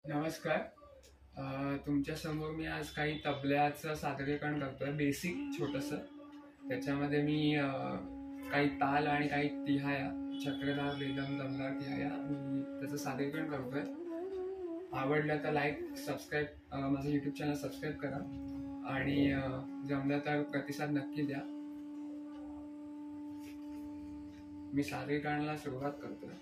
नमस्कार. तुमच्यासमोर मी आज काही तबल्याचं सादरीकरण करतोय, बेसिक छोटंसं. त्याच्यामध्ये मी काही ताल आणि काही तिहाया, चक्रधार, बेदम, दमदार, तिहाया मी त्याचं सादरीकरण करतोय. आवडलं तर लाईक, सबस्क्राईब, माझं यूट्यूब चॅनल सबस्क्राईब करा आणि जमलं तर प्रतिसाद नक्की द्या. मी सादरीकरणाला सुरुवात करतोय.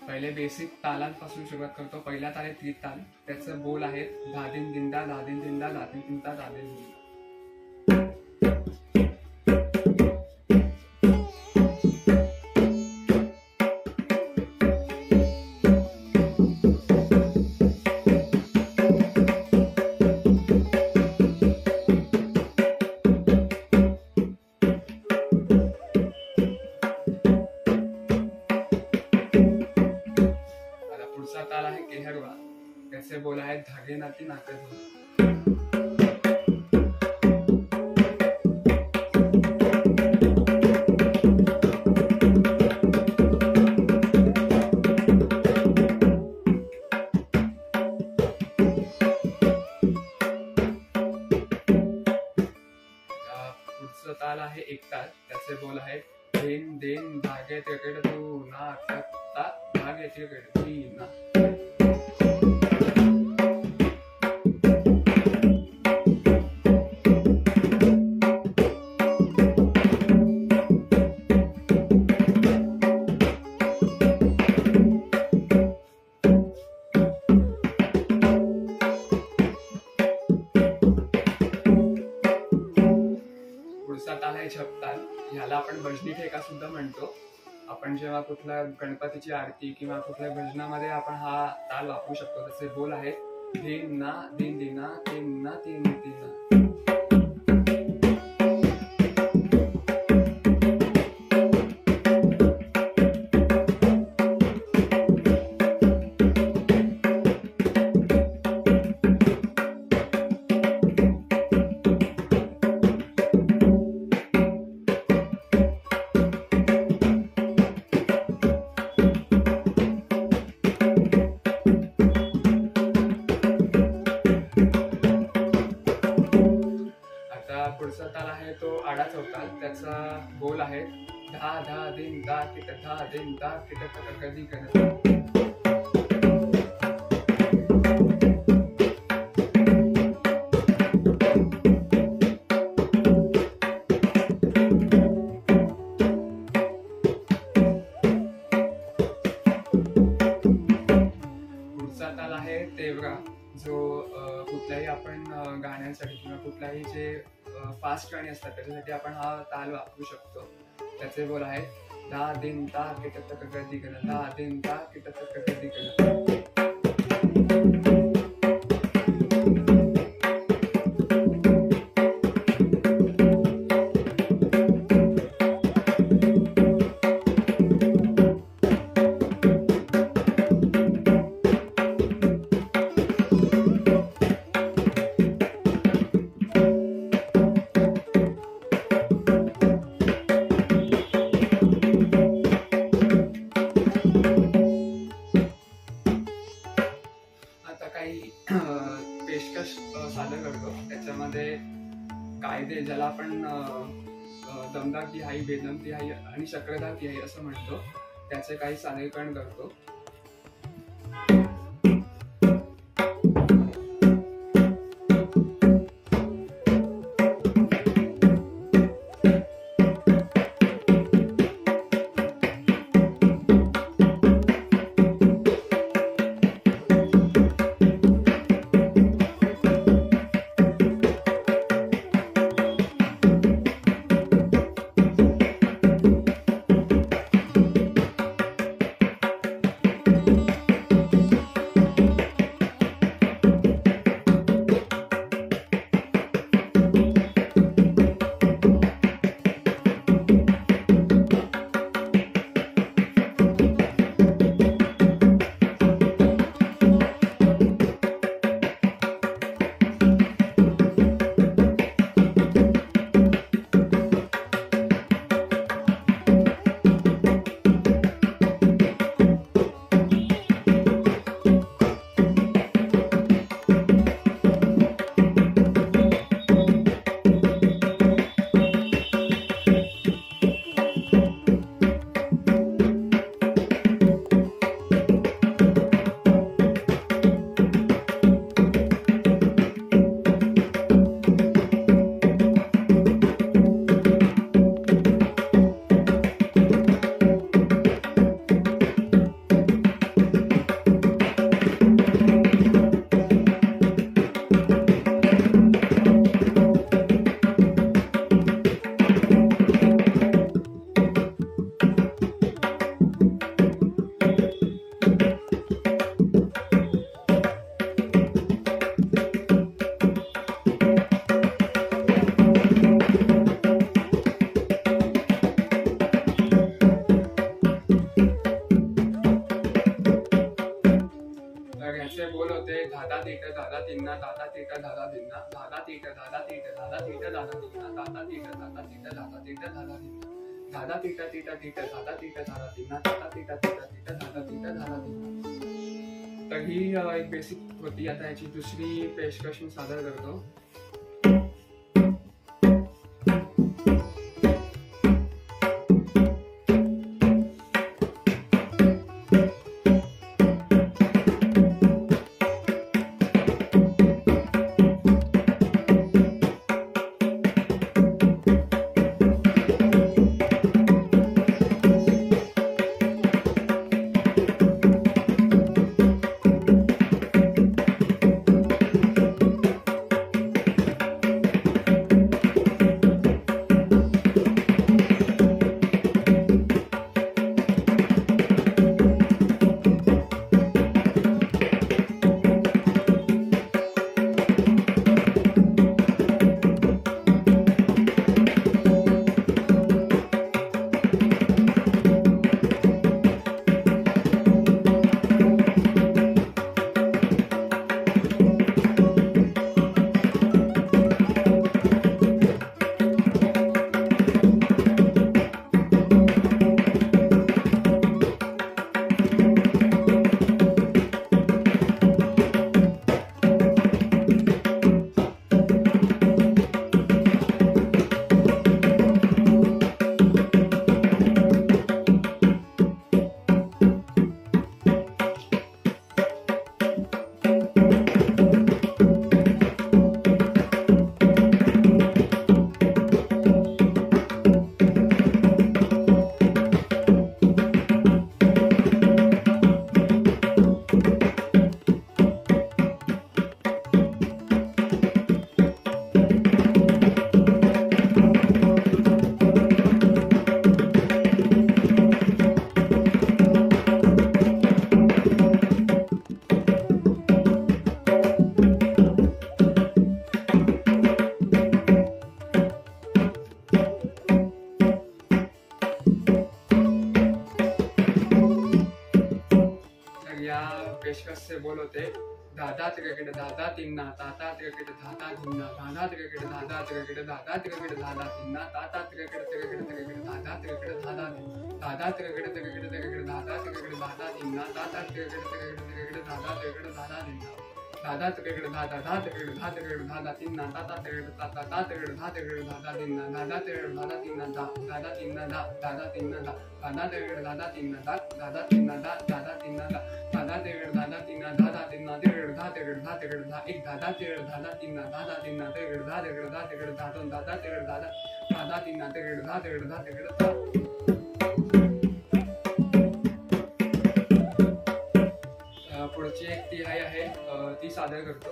पहिले बेसिक तालांपासून सुरुवात करतो. पहिला ताल आहे त्रिताल. त्याचं बोल आहेत धादिन दिंदा, धादिन दिंदा, धादिन दिंदा, धादिन दिंदा. पुढचा ताल आहे केहरवा. त्याचे बोल आहेत धागे नाती नाकद. पुढचं ताल आहे एकताल. त्याचे बोल आहेत देन देन धागे तिकड तू ना करता धागे तिकड ती ना. पुढचा ताल आहे झपताल. ह्याला आपण भजनी ठेका सुद्धा म्हणतो. आपण जेव्हा कुठल्या गणपतीची आरती किंवा कुठल्या भजनामध्ये आपण हा ताल वापरू शकतो. त्याचे बोल आहेत दिन ना दिन दिना तीन ना तीन दिना. पुढचा ताल आहे तो आडा चौताल. त्याचा बोल आहे धा धा दिन दा किट धा दिन दा किट कधी कधी. पुढचा ताल आहे तेवरा. जो कुठल्याही आपण गाण्यांसाठी किंवा कुठल्याही जे फास्ट गाणी असतात त्याच्यासाठी आपण हा ताल वापरू शकतो. त्याचे बोल आहेत दा दिन दा किट कधी कधी दा दिन दा किट कधी कधी. पेशकश सादर करतो. त्याच्यामध्ये कायदे, ज्याला आपण दमदार तिहाई, बेदम तिहाई आणि चक्रधार तिहाई असं म्हणतो, त्याचे काही सादरीकरण करतो. तिन्ना दादा तीटा दादा तिन्ना दादा तीटा दादा तीटा दादा तीटा दादा तिन्ना दादा तीटा दादा तीटा दादा तीटा दादा तिन्ना दादा तीटा तीटा तीटा दादा तीटा दादा तिन्ना दादा तीटा तीटा तीटा दादा तीटा दादा तिन्ना. तर ही एक बेसिक होती. आता याची दुसरी पेशकश मी सादर करतो. पेशकश से बोलो थे दादा तिरकड़ दादा तिन्ना ताता तिरकड़ दादा तिन्ना दादा तिरकड़ दादा तिरकड़ दादा तिरकड़ दादा तिन्ना ताता तिरकड़ तिरकड़ तिरकड़ दादा तिरकड़ दादा दादा तिरकड़ तिरकड़ तिरकड़ दादा तिरकड़ दादा तिन्ना ताता तिरकड़ तिरकड़ तिरकड़ दादा तिरकड़ दादा तिन्ना दादा तिरकड़ दादा धा तिरकड़ धा तिरकड़ दादा तिन्ना ताता तिरकड़ ताता धा तिरकड़ धा तिरकड़ दादा तिन्ना दादा तिरकड़ दादा तिन्ना दा दादा तिन्ना दा दादा तिन्ना दा दादा तिरकड़ दादा तिन्ना दा दादा तिन्ना दा दादा तिन्ना दा दादा तिरकड़ दादा तिन्ना दादा तिन्ना तिरकड़ धा तिरकड़ धा एक दादा तिरकड़ दादा तिन्ना तिरकड़ धा तिरकड़ धा दोन दादा तिरकड़ दादा तिन्ना तिरकड़ धा तिरकड़ धा. पुढची एक तिहाई आहे ती सादर करतो.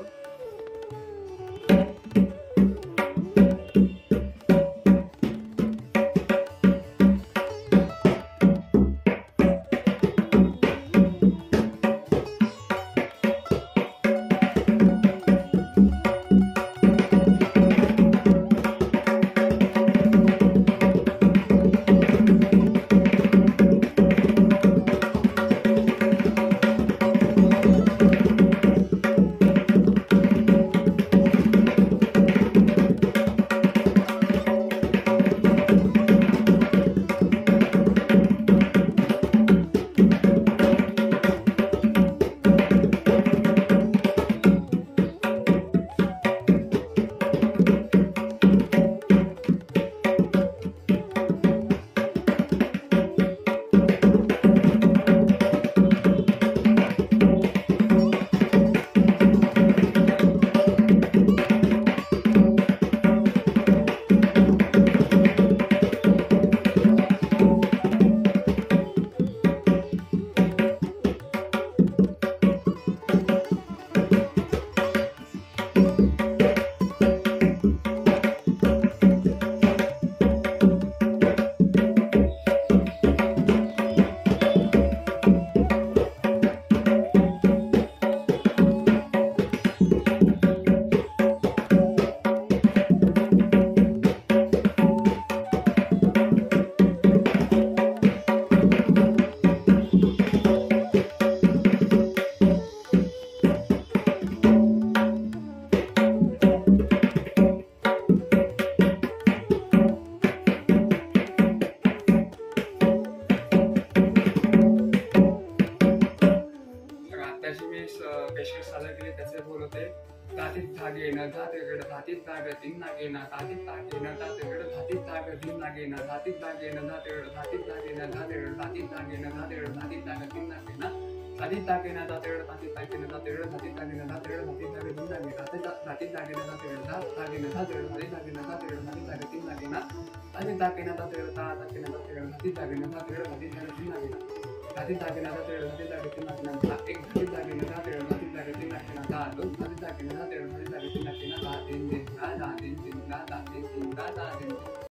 तातीत धागेनं धातेकडं धातीत धाग तीन नागेना तातीत धागेनं धातेकडं धातीत धाग तीन नागेना धातीत धागेनं धातेकडं धातीत धागेनं धातेकडं धातीत धागेनं धातेकडं धातीत धाग तीन नागेना तातीत धागेनं धातेकडं धातीत धागेनं धातेकडं धातीत धागेनं धातेकडं धातीत धाग तीन नागेना धातीत धागेनं धातेकडं धात धागेनं धातेकडं धातीत धागेनं धातेकडं धातीत धाग तीन नागेना तातीत धागेनं धातेकडं ता धागेनं धातेकडं धातीत धागेनं धातेकडं धातीत धाग तीन नागेना धातीत धागेनं धातेकडं धातीत धाग तीन नागेना एक धातीत धागेनं धातेकडं धातीत धाग तीन नागेना दहा दोन धातीत धागेनं धातेकडं धातीत धाग तीन नागेना दहा तीन तीन दहा तीन तीन दहा तीन तीन दहा तीन